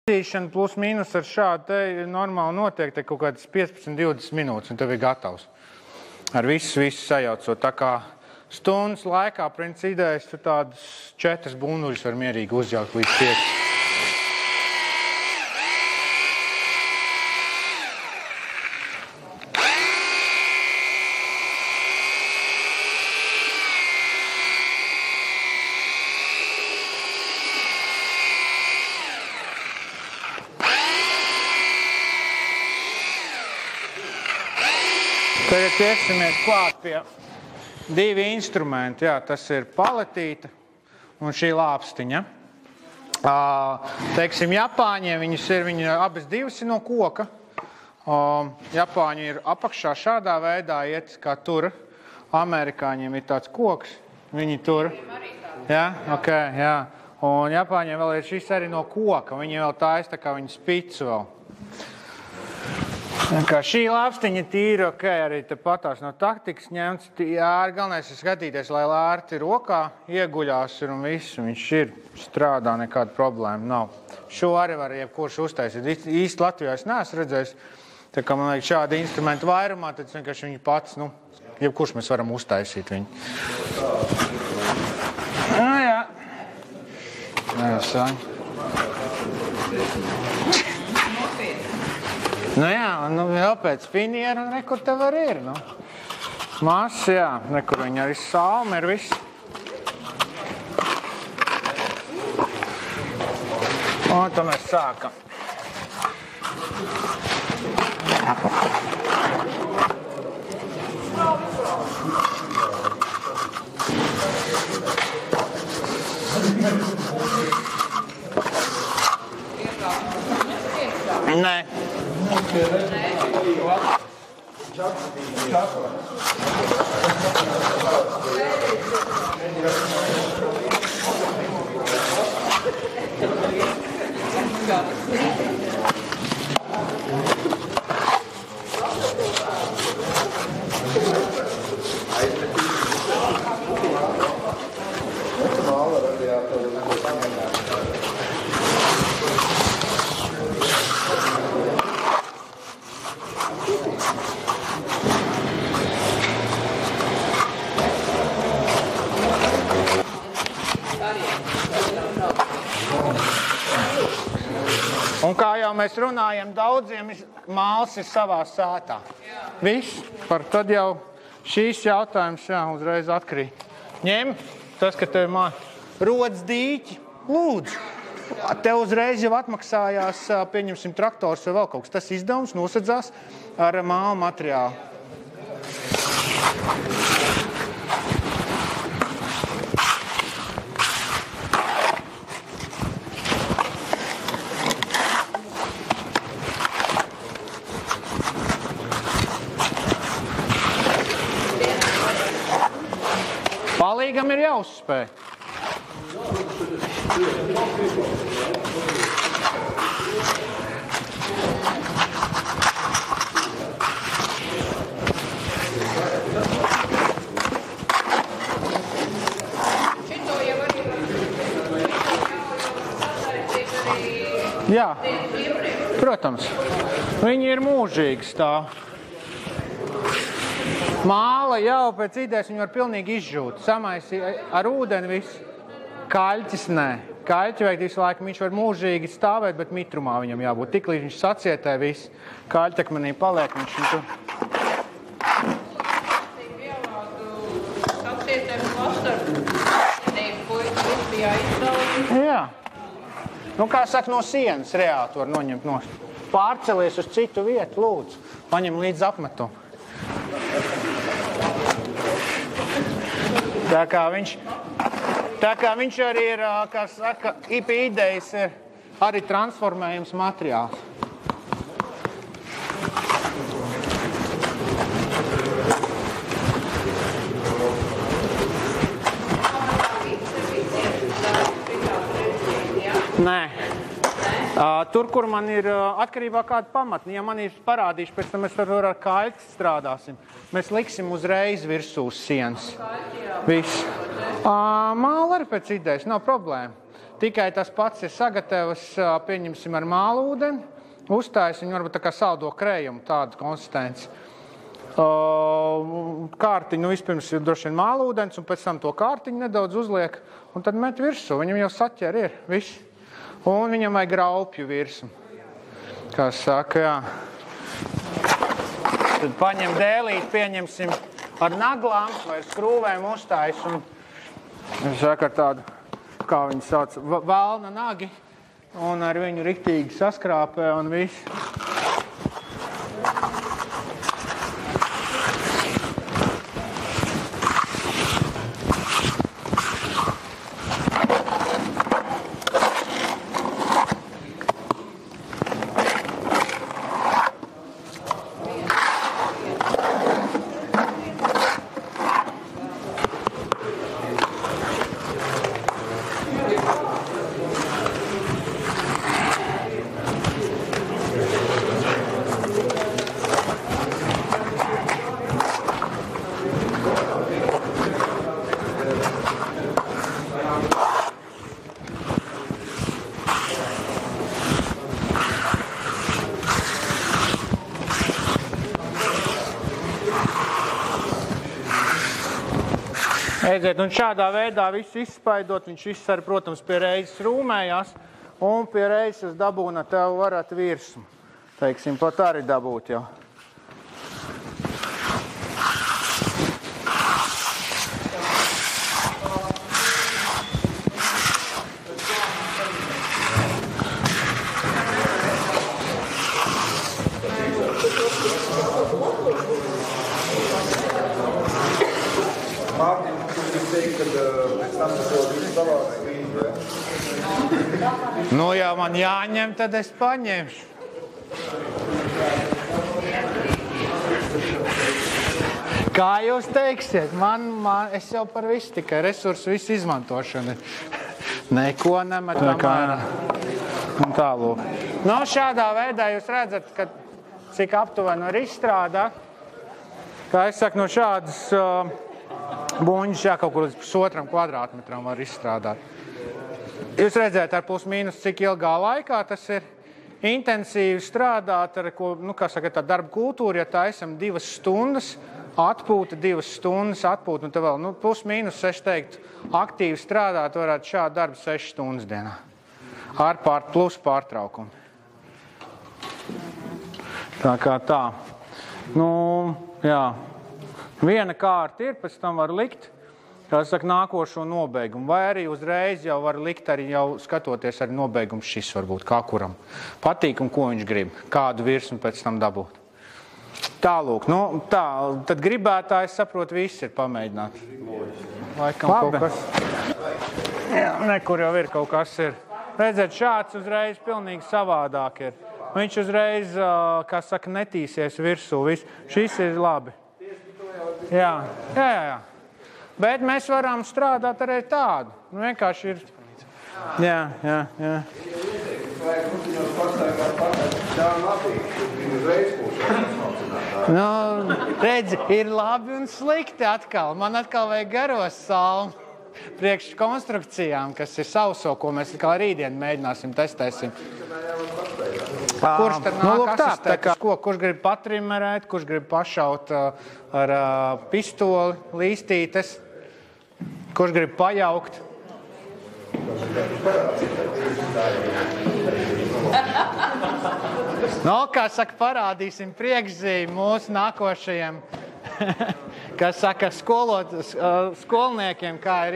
Tīšana plus mīnus ar šādu te normāli notiek te kaut kādas 15-20 minūtes, un tev ir gatavs. Ar visu sajaucot. Tā kā stundas laikā, princi idejas, tu tādas 4 bunduļus var mierīgi uzjaukt līdz 5. Tagad ķersimies klāt pie 2 instrumenti. Jā, tas ir paletīte un šī lāpstiņa. Teiksim, Japāņiem viņi abas divas ir no koka. Japāņi ir apakšā šādā veidā iet, kā tur. Amerikāņiem ir tāds koks. Viņi tur. Jā, ok, jā. Un Japāņiem vēl ir šis arī no koka. Viņi vēl taisa tā kā viņi spicu vēl. Kā šī lāpstiņa tīra, ok, arī te patās no taktikas ņemts. Jā, galvenais ir skatīties, lai lārti rokā ieguļās un viss. Viņš ir strādā, nekāda problēma nav. Šo arī var jebkurš uztaisīt. Īsti Latvijā es neesmu redzējis. Tā kā man vajag šādi instrumenti vairumā, tad vienkārši viņi pats, jebkurš mēs varam uztaisīt viņu. Jā. Jā, saņ. Jā, vēl pēc finieru un nekur tev arī ir, Masa, jā, nekur viņa arī salma ir viss. Un to mēs sākam. Nē. Un kā jau mēs runājam, daudziem māls ir savā sātā. Viss, par tad jau šīs jautājums, uzreiz atkrīt. Ņem, tas, ka tev rodas dīķi, lūdzu. Tev uzreiz jau atmaksājās, pieņemsim, traktors vai vēl kaut kas. Tas izdevums nosadzās ar mālu materiālu. Palīgam ir jāuzspēj. Jā, protams. Viņi ir mūžīgi stāv. Māla jau pēc idejas viņi var pilnīgi izžūt. Samaisi ar ūdeni viss. Kaļķis nē. Kaļķi vajag visu laiku, viņš var mūžīgi stāvēt, bet mitrumā viņam jābūt. Tik līdz viņš sacietē viss. Kaļķakmenī paliek viņš tur. Jā. Kā saka, no sienas reāli var noņemt nost. Pārcelies uz citu vietu, lūdzu. Paņem līdz apmetumu. Tā kā viņš arī ir, kā saka, IP idejas ir arī transformējums materiāls. Nē. Tur, kur man ir atkarībā kāda pamatni, ja man ir parādīšu, pēc tam mēs tur ar kaļķi strādāsim. Mēs liksim uzreiz virsū sienas. Viss. Māla arī pēc idejas, nav problēma. tikai tas pats ir sagatavs, pieņemsim ar mālūdeni, uztājas viņu varbūt tā kā saldo krējumu, tādu konsistenci. Kārtiņu, vispirms ir droši vien mālūdens, un pēc tam to kārtiņu nedaudz uzliek, un tad met virsū. Viņam jau saķer ir, viss. Un viņam vajag graupju virsmu. Kā saka, jā. Tad paņem dēlīt, pieņemsim ar naglām vai skrūvēm uztājas, un saka ar tādu, kā viņi sauc, valna nagi, un ar viņu riktīgi saskrāpē, un viss. Aiziet, un šādā veidā visu izspaidot, viņš viss arī, protams, pie reizes rūmējās, un pie reizes dabūna tev varat virsmu. Teiksim, pat arī dabūt jau. Nu, ja man jāņem, tad es paņemšu. Kā jūs teiksiet? Es jau par visu tikai resursu, visu izmantošanu. Neko nemetam ārā. Un tālūk. Nu, šādā veidā jūs redzat, ka cik aptuveni var izstrādāt. Kā es saku, no šādas buņas kaut kur līdz 1,5 kvadrātmetram var izstrādāt. Jūs redzēt ar plus mīnus, cik ilgā laikā tas ir intensīvi strādāt ar, kā saka, tā darba kultūra, ja tā esam 2 stundas, atpūta 2 stundas, atpūta, un te vēl, plus mīnus, es teiktu, aktīvi strādāt varētu šādu darbu 6 stundas dienā. Ar plus pārtraukumu. Tā kā tā. Jā. Viena kārta ir, pēc tam var likt, kā saka, nākošo nobeigumu. Vai arī uzreiz jau var likt arī jau skatoties arī nobeigumu šis varbūt, kā kuram patīk un ko viņš grib. Kādu virsmu pēc tam dabūt. Tālūk, tad gribētājs saprot, viss ir pamēģināt. Laikam kaut kas. Jā, nekur jau ir kaut kas ir. Redzēt, šāds uzreiz pilnīgi savādāk ir. Viņš uzreiz, kā saka, netīsies virsū. Šis ir labi. Jā. Bet mēs varam strādāt arī tādu. Vienkārši ir. Jā. Redzi, ir labi un slikti atkal. Man atkal vajag garos salmu priekš konstrukcijām, kas ir sauso, ko mēs atkal rītdien mēģināsim, testēsim. Kurš tad nāk asistēt? Kurš grib patrimerēt, kurš grib pašaut ar pistoli, līstītes, kurš grib pajaukt? Kā saka, parādīsim priekšzīmi mūsu nākošajiem, kas saka, skolniekiem, kā ir